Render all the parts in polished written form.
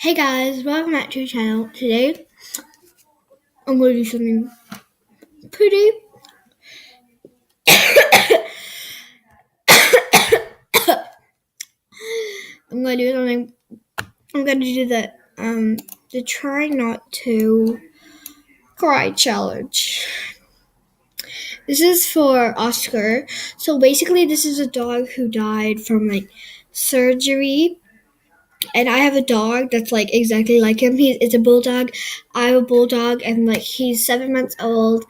Hey guys, welcome back to the channel. Today, I'm going to do something pretty I'm going to do something I'm going to do the try not to cry challenge. This is for Oscar. So basically this is a dog who died from surgery, and I have a dog that's exactly like him. It's a bulldog. I have a bulldog, and he's 7 months old,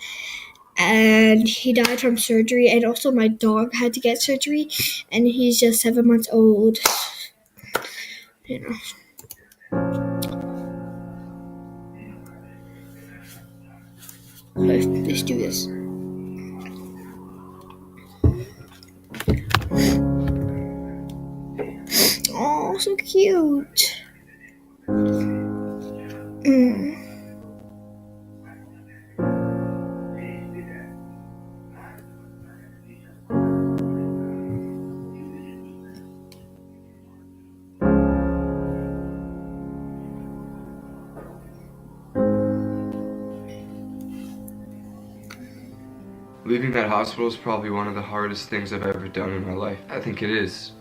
and he died from surgery, and also my dog had to get surgery, and he's just 7 months old. Let's do this. Oh, so cute. Leaving that hospital is probably one of the hardest things I've ever done in my life. I think it is.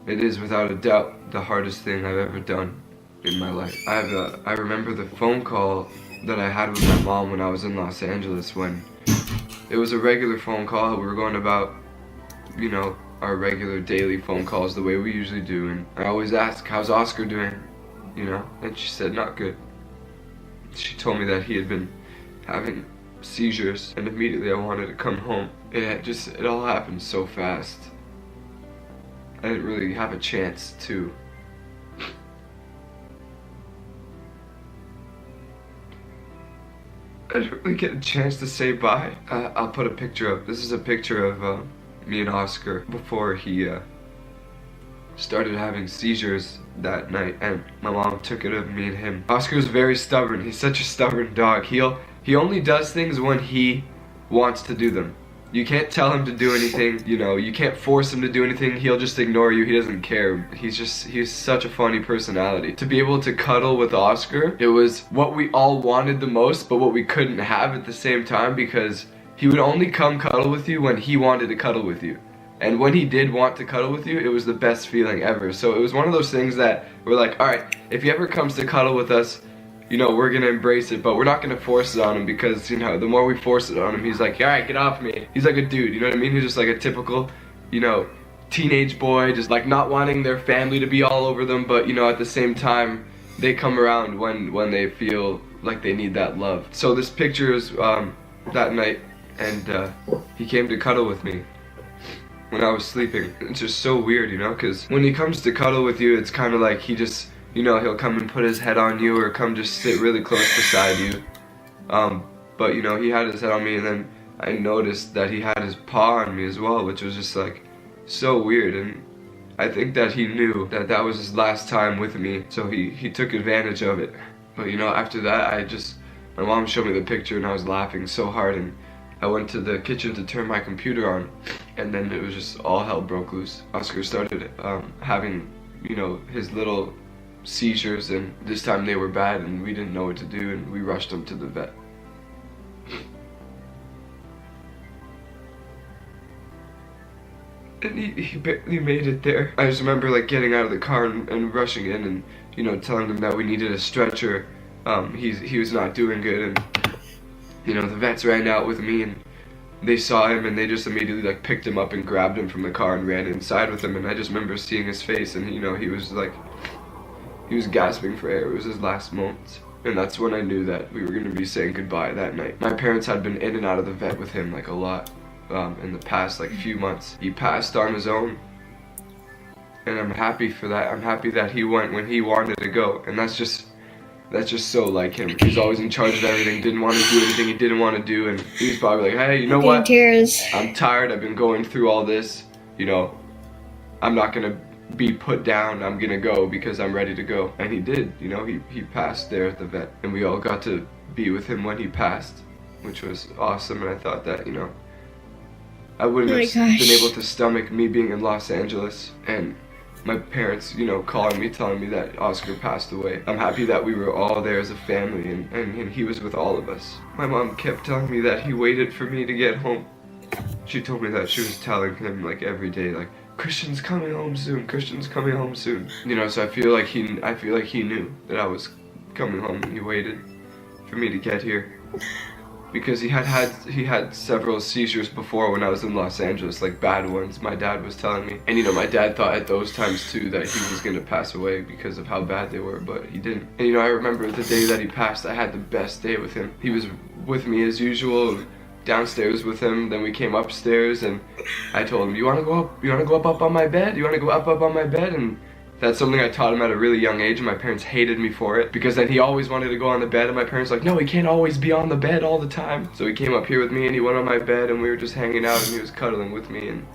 It is without a doubt the hardest thing I've ever done in my life. I remember the phone call that I had with my mom when I was in Los Angeles, when it was a regular phone call. We were going about, our regular daily phone calls the way we usually do, and I always ask, how's Oscar doing? And she said, not good. She told me that he had been having seizures, and immediately I wanted to come home. It all happened so fast. I didn't really have a chance to I didn't really get a chance to say bye. I'll put a picture up. This is a picture of me and Oscar before he started having seizures that night, and my mom took it of me and him. Oscar's very stubborn. He's such a stubborn dog. He only does things when he wants to do them. You can't tell him to do anything, you can't force him to do anything. He'll just ignore you. He doesn't care. He's such a funny personality. To be able to cuddle with Oscar, it was what we all wanted the most, but what we couldn't have at the same time, because he would only come cuddle with you when he wanted to cuddle with you. And when he did want to cuddle with you, it was the best feeling ever. So it was one of those things that we're like, alright, if he ever comes to cuddle with us, we're gonna embrace it, but we're not gonna force it on him, because, the more we force it on him, he's like, alright, get off me. He's like a dude, you know what I mean? He's just like a typical, teenage boy, just not wanting their family to be all over them, but, at the same time, they come around when they feel like they need that love. So this picture is that night, and he came to cuddle with me when I was sleeping. It's just so weird, because when he comes to cuddle with you, it's kind of like he just, he'll come and put his head on you, or come just sit really close beside you. But he had his head on me, and then I noticed that he had his paw on me as well, which was just so weird. And I think that he knew that that was his last time with me, so he took advantage of it. But after that, my mom showed me the picture, and I was laughing so hard, and I went to the kitchen to turn my computer on, and then it was just all hell broke loose. Oscar started having, his little seizures, and this time they were bad, and we didn't know what to do, and we rushed him to the vet. And he barely made it there. I just remember getting out of the car and rushing in, and telling them that we needed a stretcher. He was not doing good, and the vets ran out with me, and they saw him, and they just immediately picked him up and grabbed him from the car and ran inside with him. And I just remember seeing his face, and he was gasping for air. It was his last moments. And that's when I knew that we were going to be saying goodbye that night. My parents had been in and out of the vet with him a lot in the past few months. He passed on his own, and I'm happy for that. I'm happy that he went when he wanted to go, and that's just so like him. He's always in charge of everything, didn't want to do anything he didn't want to do, and he was probably like, hey, you know what? Tears. I'm tired, I've been going through all this, I'm not going to be put down, I'm gonna go because I'm ready to go. And he did, he passed there at the vet, and we all got to be with him when he passed, which was awesome. And I thought that, I wouldn't have been able to stomach me being in Los Angeles and my parents, calling me, telling me that Oscar passed away. I'm happy that we were all there as a family, and he was with all of us. My mom kept telling me that he waited for me to get home. She told me that she was telling him like every day, like, Christian's coming home soon, Christian's coming home soon. So I feel like he knew that I was coming home, and he waited for me to get here. Because he had several seizures before when I was in Los Angeles, like bad ones, my dad was telling me. And my dad thought at those times too that he was gonna pass away because of how bad they were, but he didn't. And I remember the day that he passed, I had the best day with him. He was with me as usual, downstairs with him, then we came upstairs and I told him, you wanna go up on my bed? You wanna go up on my bed? And that's something I taught him at a really young age, and my parents hated me for it, because then he always wanted to go on the bed, and my parents were like, no, he can't always be on the bed all the time. So he came up here with me, and he went on my bed, and we were just hanging out, and he was cuddling with me, and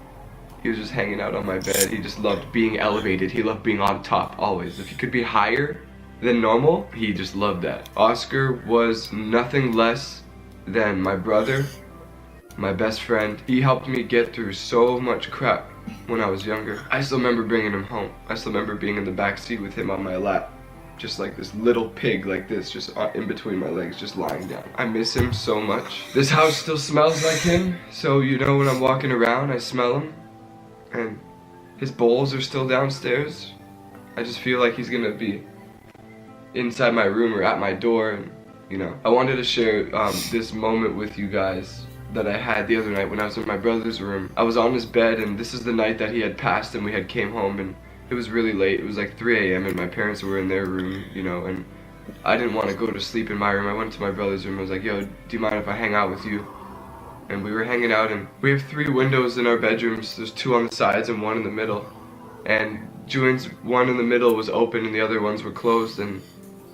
he was just hanging out on my bed. He just loved being elevated. He loved being on top, always. If he could be higher than normal, he just loved that. Oscar was nothing less than my brother, my best friend. He helped me get through so much crap when I was younger. I still remember bringing him home. I still remember being in the back seat with him on my lap, just like this little pig like this, just in between my legs, just lying down. I miss him so much. This house still smells like him, so when I'm walking around, I smell him, and his bowls are still downstairs. I just feel like he's gonna be inside my room or at my door, and I wanted to share this moment with you guys that I had the other night when I was in my brother's room. I was on his bed, and this is the night that he had passed, and we had came home, and it was really late. It was like 3 a.m. and my parents were in their room, and I didn't want to go to sleep in my room. I went to my brother's room. I was like, yo, do you mind if I hang out with you? And we were hanging out, and we have 3 windows in our bedrooms. There's 2 on the sides and 1 in the middle. And Julian's one in the middle was open and the other ones were closed, and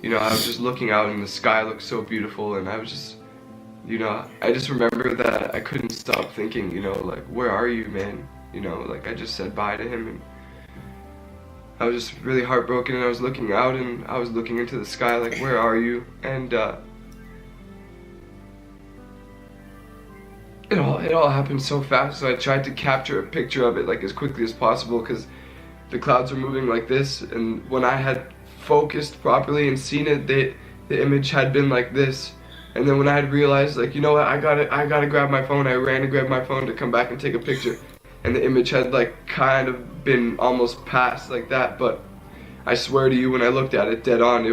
I was just looking out, and the sky looked so beautiful, and I was just I just remember that I couldn't stop thinking, like, where are you, man? Like, I just said bye to him, and I was just really heartbroken, and I was looking out, and I was looking into the sky, like, where are you? And it all happened so fast, so I tried to capture a picture of it, like, as quickly as possible, because the clouds were moving like this, and when I had focused properly and seen it, the image had been like this. And then when I had realized, like, you know what, I gotta grab my phone, I ran to grab my phone to come back and take a picture. And the image had, like, kind of been almost past like that, but I swear to you, when I looked at it dead on, it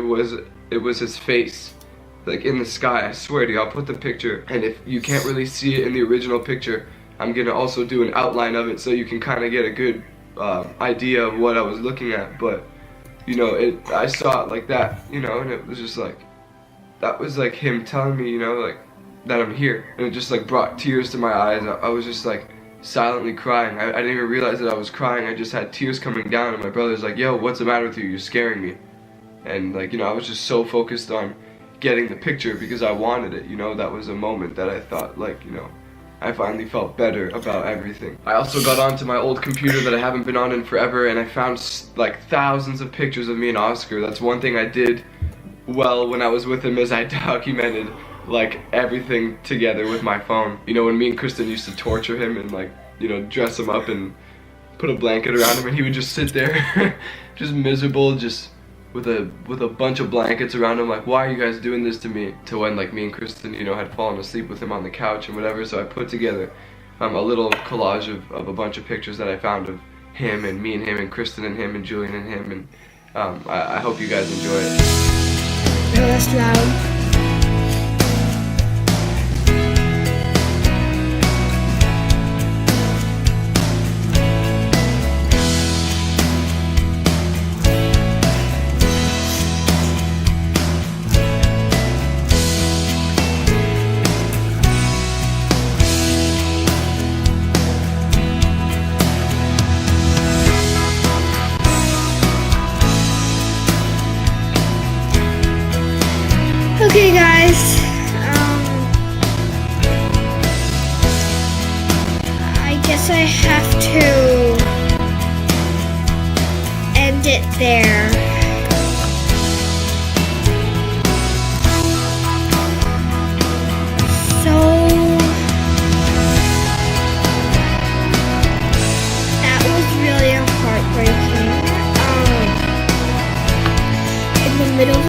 was his face, like, in the sky. I swear to you, I'll put the picture, and if you can't really see it in the original picture, I'm gonna also do an outline of it so you can kind of get a good idea of what I was looking at. But, I saw it like that, and it was just like, that was like him telling me, like, that I'm here. And it just like brought tears to my eyes. I was just like silently crying. I didn't even realize that I was crying. I just had tears coming down, and my brother's like, yo, what's the matter with you? You're scaring me. And like, I was just so focused on getting the picture because I wanted it. That was a moment that I thought, like, I finally felt better about everything. I also got onto my old computer that I haven't been on in forever, and I found like thousands of pictures of me and Oscar. That's one thing I did well when I was with him, is I documented like everything together with my phone. When me and Kristen used to torture him and like, dress him up and put a blanket around him, and he would just sit there just miserable, just with a bunch of blankets around him, like, why are you guys doing this to me? To when like me and Kristen, had fallen asleep with him on the couch and whatever. So I put together a little collage of a bunch of pictures that I found of him and me and him and Kristen and him and Julian and him, and I hope you guys enjoy it. Oh, that's loud. middle